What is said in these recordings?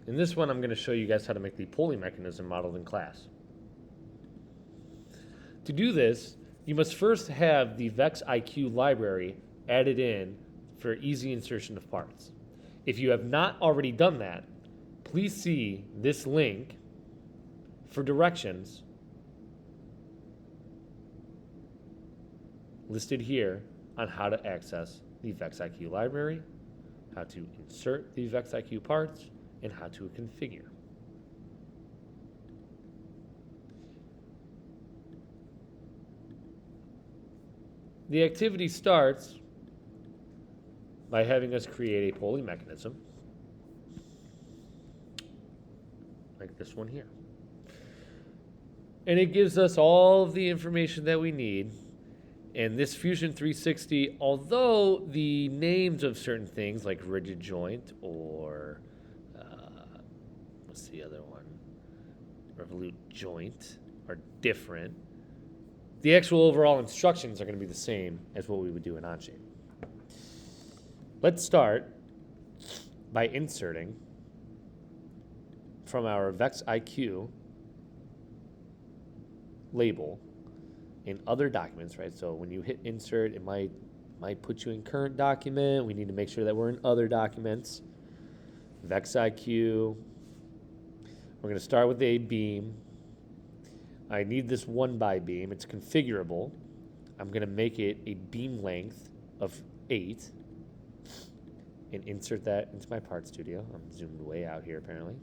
In this one, I'm going to show you guys how to make the Pulley mechanism modeled in class. To do this, you must first have the VexIQ library added in for easy insertion of parts. If you have not already done that, please see this link for directions listed here on how to access the VexIQ library, how to insert the VexIQ parts, and how to configure. The activity starts by having us create a Pulley mechanism, like this one here. And it gives us all of the information that we need. And this Fusion 360, although the names of certain things like rigid joint or, what's the other one? Revolute joint are different, the actual overall instructions are going to be the same as what we would do in Onshape. Let's start by inserting from our VexIQ label in other documents, right? So when you hit insert, it might put you in current document. We need to make sure that we're in other documents. VexIQ. We're going to start with a beam. I need this 1x beam. It's configurable. I'm going to make it a beam length of 8 and insert that into my part studio. I'm zoomed way out here apparently.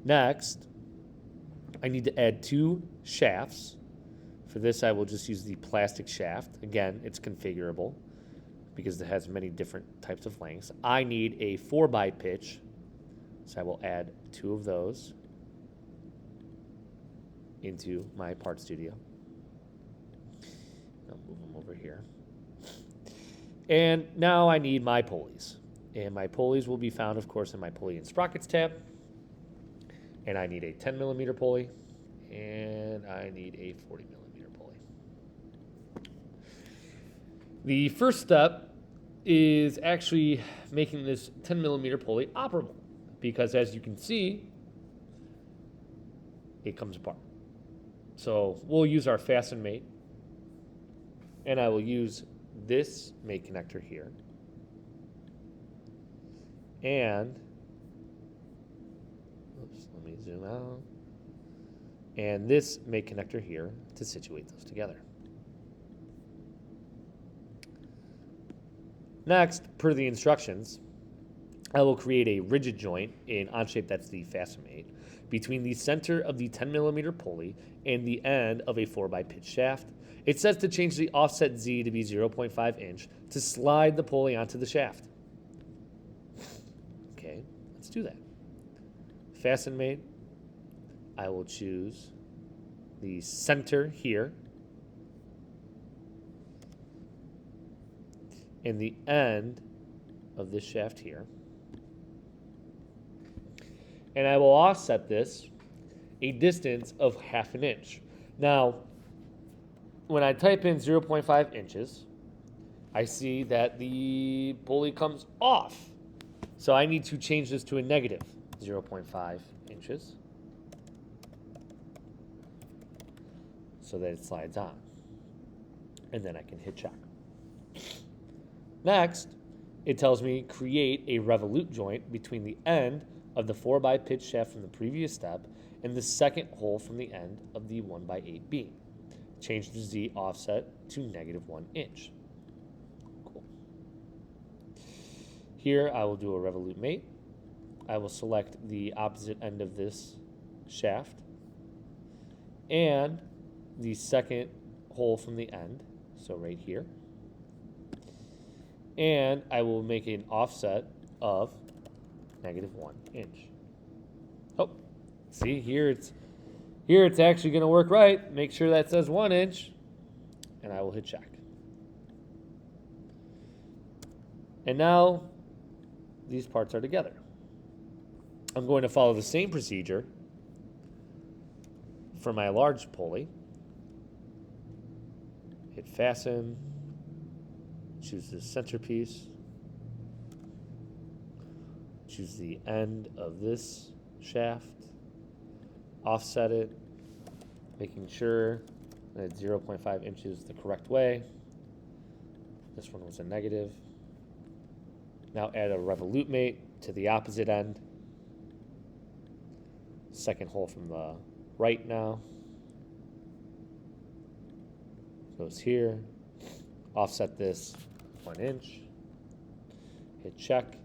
Next, I need to add 2 shafts. For this, I will just use the plastic shaft. Again, it's configurable because it has many different types of lengths. I need a 4x pitch, so I will add 2 of those into my part studio. I'll move them over here. And now I need my pulleys. And my pulleys will be found, of course, in my Pulley and Sprockets tab. And I need a 10 millimeter pulley, and I need a 40 millimeter pulley. The first step is actually making this 10 millimeter pulley operable, because as you can see, it comes apart. So we'll use our fasten mate, and I will use this mate connector here, and let me zoom out. And this mate connector here to situate those together. Next, per the instructions, I will create a rigid joint in Onshape, that's the fasten mate, between the center of the 10 millimeter pulley and the end of a 4x pitch shaft. It says to change the offset Z to be 0.5 inch to slide the pulley onto the shaft. Okay, let's do that. Fasten mate, I will choose the center here and the end of this shaft here. And I will offset this a distance of 1/2 inch. Now, when I type in 0.5 inches, I see that the pulley comes off. So I need to change this to a negative 0.5 inches so that it slides on. And then I can hit check. Next, it tells me create a revolute joint between the end of the 4x pitch shaft from the previous step and the second hole from the end of the 1x8 beam. Change the Z offset to -1 inch. Cool. Here I will do a revolute mate. I will select the opposite end of this shaft and the second hole from the end, so right here. And I will make an offset of -1 inch. Oh, see here it's actually going to work right. Make sure that says 1 inch, and I will hit check. And now these parts are together. I'm going to follow the same procedure for my large pulley. Hit fasten, choose the centerpiece, choose choose the end of this shaft, offset it, making sure that 0.5 inches the correct way. This one was a negative. Now add a revolute mate to the opposite end. Second hole from the right now. Goes here. Offset this 1 inch. Hit check.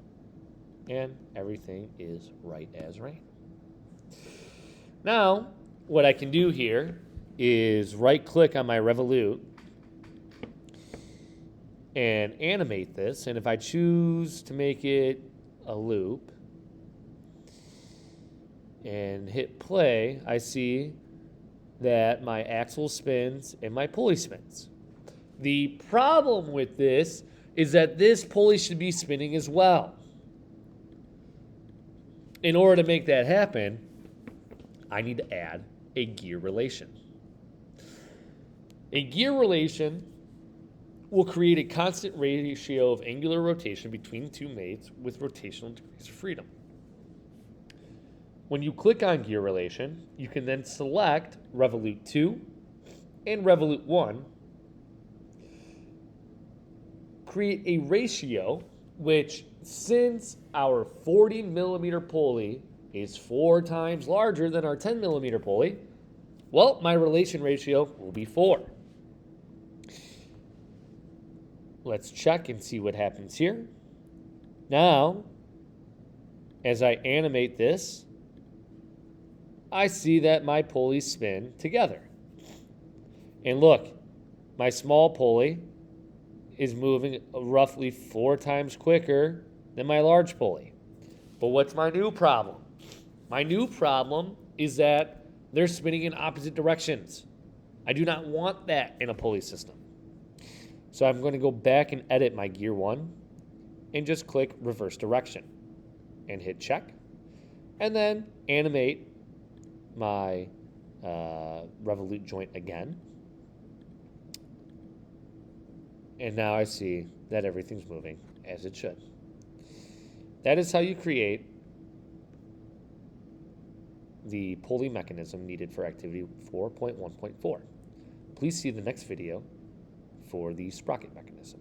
And everything is right as rain. Now, what I can do here is right click on my revolute and animate this. And if I choose to make it a loop and hit play, I see that my axle spins and my pulley spins. The problem with this is that this pulley should be spinning as well. In order to make that happen, I need to add a gear relation. A gear relation will create a constant ratio of angular rotation between two mates with rotational degrees of freedom. When you click on gear relation, you can then select revolute 2 and revolute 1, create a ratio which, since our 40 millimeter pulley is 4 times larger than our 10 millimeter pulley, well, my relation ratio will be 4. Let's check and see what happens here. Now, as I animate this, I see that my pulleys spin together. And look, my small pulley is moving roughly 4 times quicker than my large pulley. But what's my new problem? My new problem is that they're spinning in opposite directions. I do not want that in a pulley system. So I'm going to go back and edit my gear 1 and just click reverse direction and hit check. And then animate my revolute joint again. And now I see that everything's moving as it should. That is how you create the pulley mechanism needed for activity 4.1.4. Please see the next video for the sprocket mechanism.